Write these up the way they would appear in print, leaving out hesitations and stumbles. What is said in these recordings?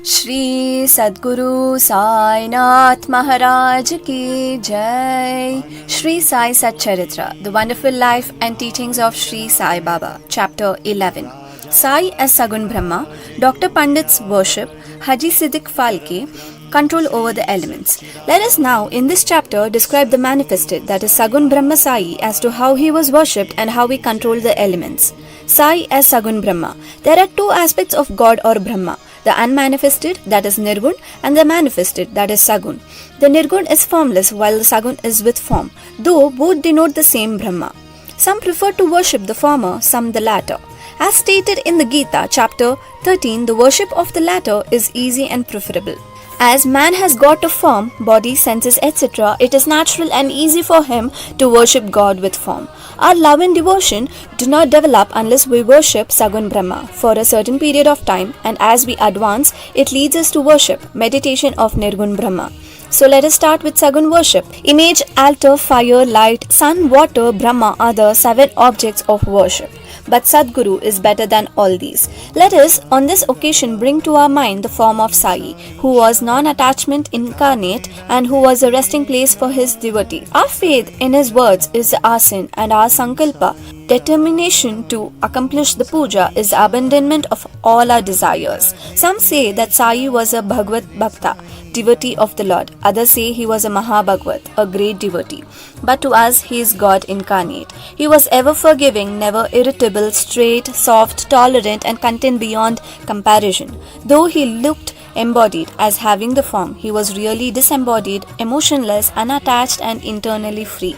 Shri Sadguru Sai Nath Maharaj Ki Jai. Shri Sai Satcharitra, the wonderful life and teachings of Shri Sai Baba, Chapter 11. Sai as Sagun Brahma, Dr. Pandit's worship, Haji Siddiq Falke, control over the elements. Let us now in this chapter describe the manifested, that is Sagun Brahma Sai, as to how he was worshipped and how he controlled the elements. Sai as Sagun Brahma. There are two aspects of God or Brahma. The unmanifested, that is Nirgun, and the manifested, that is Sagun. The Nirgun is formless while the Sagun is with form, though both denote the same Brahma. Some prefer to worship the former, some the latter. As stated in the Gita, chapter 13, the worship of the latter is easy and preferable. As man has got a form, body, senses, etc., it is natural and easy for him to worship God with form. Our love and devotion do not develop unless we worship Sagun Brahma for a certain period of time, and as we advance, it leads us to worship, meditation of Nirgun Brahma. So let us start with Sagun worship. Image, altar, fire, light, sun, water, Brahma are the 7 objects of worship. But Sadguru is better than all these. Let us on this occasion bring to our mind the form of Sai, who was non-attachment incarnate and who was a resting place for his devotee. Our faith in his words is the asin, and our sankalpa, determination to accomplish the puja, is the abandonment of all our desires. Some say that Sai was a Bhagavad Bhakta, devotee of the Lord. Others say he was a Mahabhagavat, a great devotee. But to us, he is God incarnate. He was ever forgiving, never irritable, straight, soft, tolerant, and content beyond comparison. Though he looked embodied as having the form, he was really disembodied, emotionless, unattached, and internally free.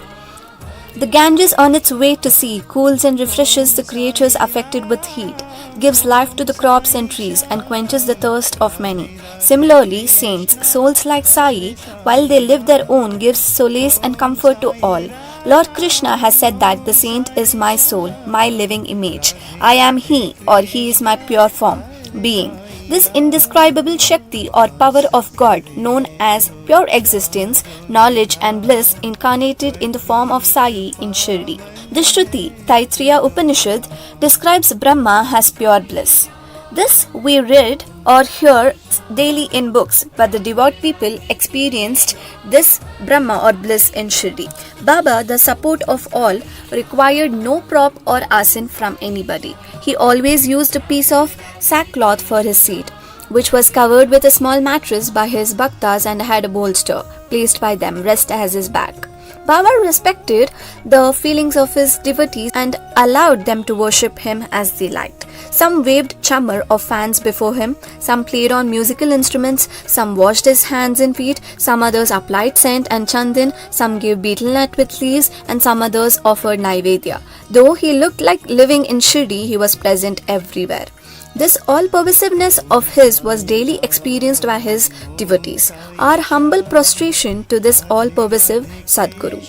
The Ganges on its way to sea cools and refreshes the creatures affected with heat, gives life to the crops and trees, and quenches the thirst of many. Similarly, saints, souls like Sai, while they live their own, gives solace and comfort to all. Lord Krishna has said that the saint is my soul, my living image. I am he, or he is my pure form, being. This indescribable Shakti or power of God, known as pure existence, knowledge and bliss, incarnated in the form of Sai in Shri. The Shruti, Taittiriya Upanishad, describes Brahma as pure bliss. This we read or hear daily in books, but the devout people experienced this Brahma or bliss in Shri. Baba, the support of all, required no prop or asin from anybody. He always used a piece of sackcloth for his seat, which was covered with a small mattress by his bhaktas and had a bolster placed by them, rest as his back. Baba respected the feelings of his devotees and allowed them to worship him as they liked. Some waved chamar or fans before him, some played on musical instruments, some washed his hands and feet, some others applied scent and chandan, some gave betel nut with leaves, and some others offered naivedya. Though he looked like living in Shri, he was present everywhere. This all-pervasiveness of his was daily experienced by his devotees. Our humble prostration to this all-pervasive Sadguru.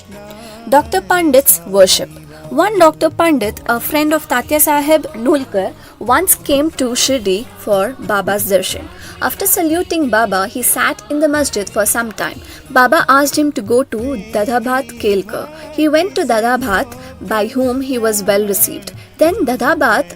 Dr. Pandit's worship. One Dr. Pandit, a friend of Tatya Sahib Nulkar, once came to Shirdi for Baba's darshan. After saluting Baba, he sat in the masjid for some time. Baba asked him to go to Dadabhat Kelkar. He went to Dadabhat, by whom he was well received. Then Dadabhat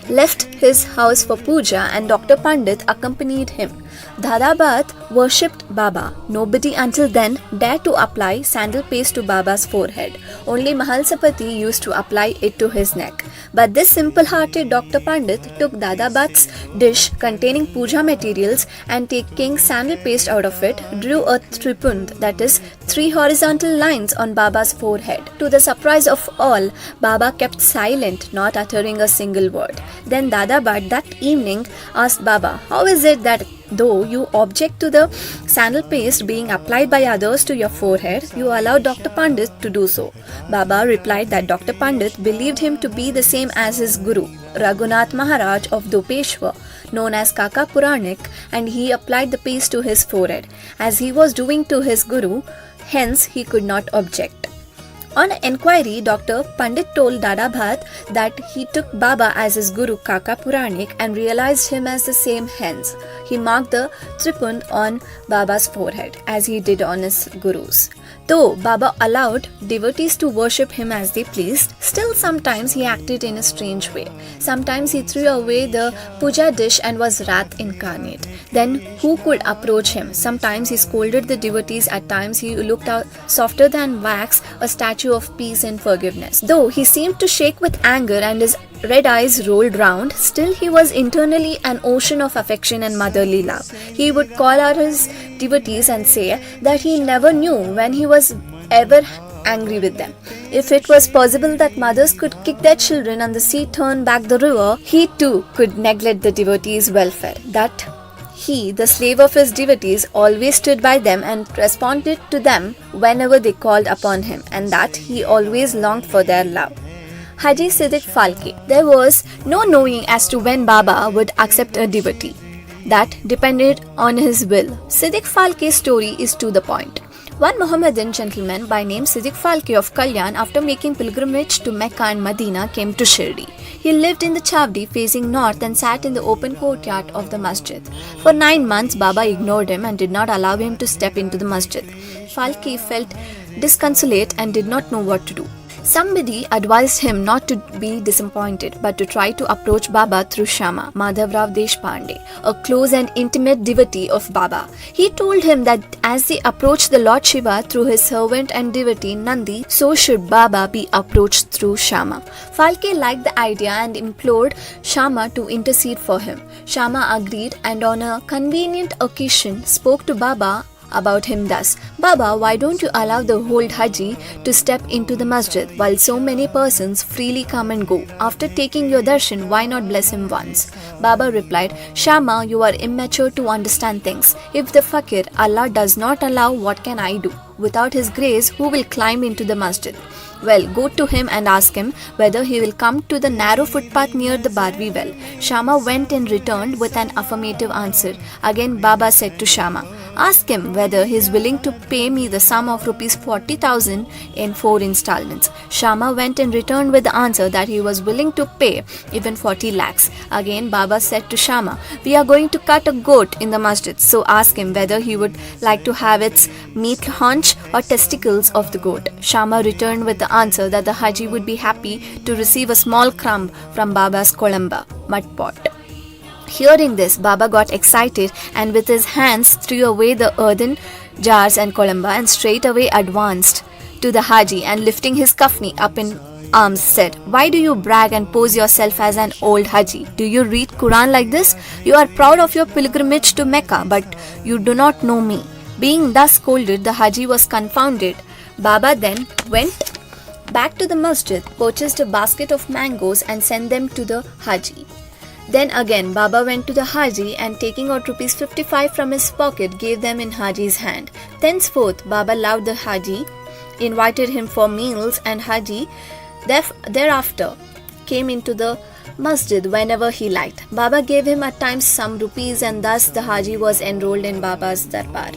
left his house for puja and Dr. Pandit accompanied him. Dadabhat worshipped Baba. Nobody until then dared to apply sandal-paste to Baba's forehead. Only Mahalsapati used to apply it to his neck. But this simple-hearted Dr. Pandit took Dadabhat's dish containing puja materials and taking sandal-paste out of it, drew a tripund, that is, 3 horizontal lines on Baba's forehead. To the surprise of all, Baba kept silent, not uttering a single word. Then Dadabhat that evening asked Baba, "How is it that though you object to the sandal paste being applied by others to your forehead, you allow Dr. Pandit to do so?" Baba replied that Dr. Pandit believed him to be the same as his Guru, Raghunath Maharaj of Dopeshwar, known as Kaka Puranik, and he applied the paste to his forehead, as he was doing to his Guru, hence he could not object. On inquiry, Dr. Pandit told Dada Bhat that he took Baba as his guru Kaka Puranik and realized him as the same. Hence, he marked the tripund on Baba's forehead as he did on his gurus. Though Baba allowed devotees to worship him as they pleased, still sometimes he acted in a strange way. Sometimes he threw away the puja dish and was wrath incarnate. Then who could approach him? Sometimes he scolded the devotees, at times he looked out softer than wax, a statue of peace and forgiveness. Though he seemed to shake with anger and his red eyes rolled round, still he was internally an ocean of affection and motherly love. He would call out his devotees and say that he never knew when he was ever angry with them. If it was possible that mothers could kick their children and the sea turn back the river, he too could neglect the devotees' welfare. That he, the slave of his devotees, always stood by them and responded to them whenever they called upon him, and that he always longed for their love. Haji Siddiq Falke. There was no knowing as to when Baba would accept a devotee. That depended on his will. Siddiq Falke's story is to the point. One Mohammedan gentleman by name Siddiq Falke of Kalyan, after making pilgrimage to Mecca and Medina, came to Shirdi. He lived in the Chavdi facing north and sat in the open courtyard of the masjid. For 9 months, Baba ignored him and did not allow him to step into the masjid. Falke felt disconsolate and did not know what to do. Somebody advised him not to be disappointed, but to try to approach Baba through Shama, Madhavrao Deshpande, a close and intimate devotee of Baba. He told him that as they approached the Lord Shiva through his servant and devotee Nandi, so should Baba be approached through Shama. Falke liked the idea and implored Shama to intercede for him. Shama agreed and on a convenient occasion spoke to Baba about him thus: Baba, why don't you allow the old Haji to step into the masjid while so many persons freely come and go? After taking your darshan, why not bless him once? Baba replied, Shama, you are immature to understand things. If the fakir Allah does not allow, what can I do? Without his grace, who will climb into the masjid? Well, go to him and ask him whether he will come to the narrow footpath near the Barwi well. Shama went and returned with an affirmative answer. Again Baba said to Shama, ask him whether he is willing to pay me the sum of rupees 40,000 in 4 installments. Shama went and returned with the answer that he was willing to pay even 40 lakhs. Again Baba said to Shama, we are going to cut a goat in the masjid, so ask him whether he would like to have its meat haunch or testicles of the goat. Shama returned with the answer that the Haji would be happy to receive a small crumb from Baba's kolamba, mud pot. Hearing this, Baba got excited and with his hands threw away the earthen jars and kolamba and straightway advanced to the Haji and lifting his kafni up in arms said, why do you brag and pose yourself as an old Haji? Do you read Quran like this? You are proud of your pilgrimage to Mecca, but you do not know me. Being thus scolded, the Haji was confounded. Baba then went back to the masjid, purchased a basket of mangoes and sent them to the Haji. Then again Baba went to the Haji and taking out rupees 55 from his pocket gave them in Haji's hand. Thenceforth Baba loved the Haji, invited him for meals, and Haji thereafter came into the masjid whenever he liked. Baba gave him at times some rupees and thus the Haji was enrolled in Baba's darbar.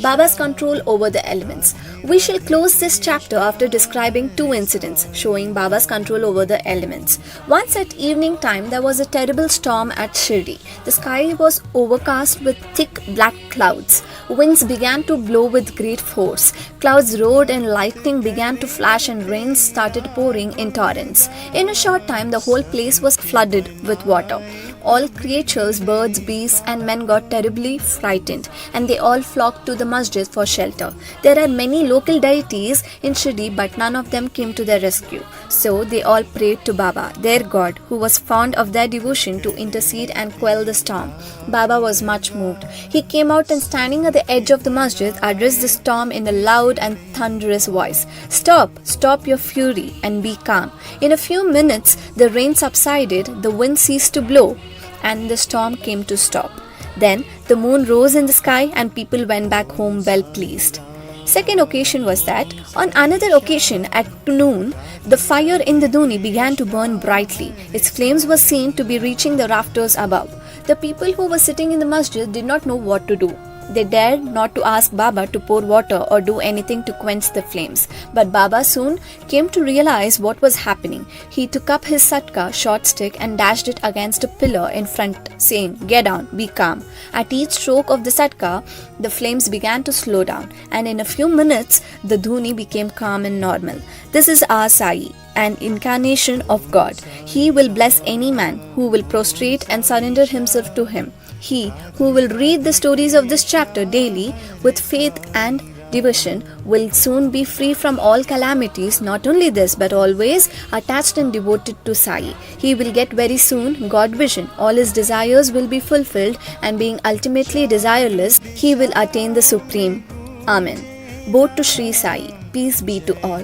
Baba's control over the elements. We shall close this chapter after describing 2 incidents showing Baba's control over the elements. Once at evening time, there was a terrible storm at Shirdi. The sky was overcast with thick black clouds. Winds began to blow with great force. Clouds roared and lightning began to flash and rain started pouring in torrents. In a short time, the whole place was flooded with water. All creatures, birds, beasts and men got terribly frightened and they all flocked to the masjid for shelter. There are many local deities in Shri, but none of them came to their rescue. So they all prayed to Baba, their God, who was fond of their devotion, to intercede and quell the storm. Baba was much moved. He came out and standing at the edge of the masjid addressed the storm in a loud and thunderous voice. Stop your fury and be calm. In a few minutes the rain subsided, the wind ceased to blow, and the storm came to stop. Then the moon rose in the sky and people went back home well pleased. Second occasion was that on another occasion at noon, the fire in the Duni began to burn brightly. Its flames were seen to be reaching the rafters above. The people who were sitting in the masjid did not know what to do. They dared not to ask Baba to pour water or do anything to quench the flames. But Baba soon came to realize what was happening. He took up his satka, short stick, and dashed it against a pillar in front, saying, "Get down, be calm." At each stroke of the satka, the flames began to slow down, and in a few minutes, the dhuni became calm and normal. This is our Sai, an incarnation of God. He will bless any man who will prostrate and surrender himself to him. He who will read the stories of this chapter daily with faith and devotion will soon be free from all calamities. Not only this, but always attached and devoted to Sai. He will get very soon God vision. All his desires will be fulfilled, and being ultimately desireless, he will attain the Supreme. Amen. Both to Shri Sai. Peace be to all.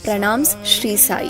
Pranams, Shri Sai.